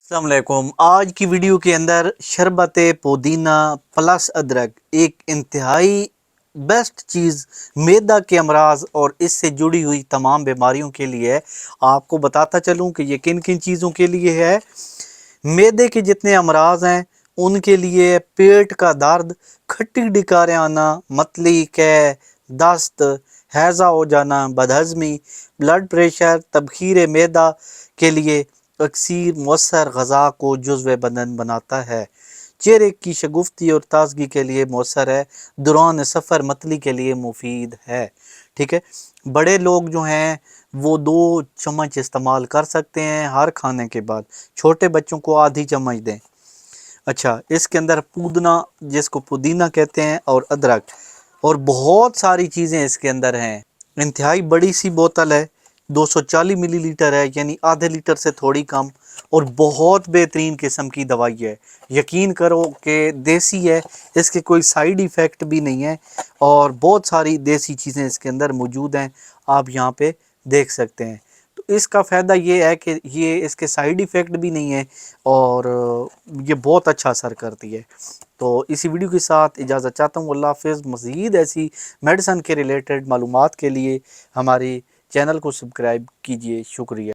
अस्सलाम वालेकुम। आज की वीडियो के अंदर शरबत पुदीना प्लस अदरक एक इंतहाई बेस्ट चीज़ मैदा के अमराज और इससे जुड़ी हुई तमाम बीमारियों के लिए है। आपको बताता चलूं कि ये किन किन चीज़ों के लिए है। मैदे के जितने अमराज हैं उनके लिए, पेट का दर्द, खट्टी डिकारें आना, मतली, कै, दस्त, हैज़ा हो जाना, बदहज़मी, ब्लड प्रेशर, तबखीर मैदा के लिए अक्सीर मौसर ग़ज़ा को जुज़्व बदन बनाता है। चेहरे की शगुफ्ती और ताजगी के लिए मौसर है। दौरान सफ़र मतली के लिए मुफीद है। ठीक है, बड़े लोग जो हैं वो 2 चम्मच इस्तेमाल कर सकते हैं हर खाने के बाद। छोटे बच्चों को आधी चम्मच दें। अच्छा, इसके अंदर पुदीना, जिसको पुदीना कहते हैं, और अदरक और बहुत सारी चीज़ें इसके अंदर हैं। इंतहाई बड़ी सी बोतल है, 240 मिलीलीटर है, यानी आधे लीटर से थोड़ी कम, और बहुत बेहतरीन किस्म की दवाई है। यकीन करो कि देसी है, इसके कोई साइड इफ़ेक्ट भी नहीं है और बहुत सारी देसी चीज़ें इसके अंदर मौजूद हैं, आप यहाँ पे देख सकते हैं। तो इसका फ़ायदा ये है कि ये इसके साइड इफ़ेक्ट भी नहीं है और ये बहुत अच्छा असर करती है। तो इसी वीडियो के साथ इजाज़त चाहता हूँ। अल्लाह हाफ़िज़। मज़ीद ऐसी मेडिसन के रिलेटेड मालूमात के लिए हमारी चैनल को सब्सक्राइब कीजिए। शुक्रिया।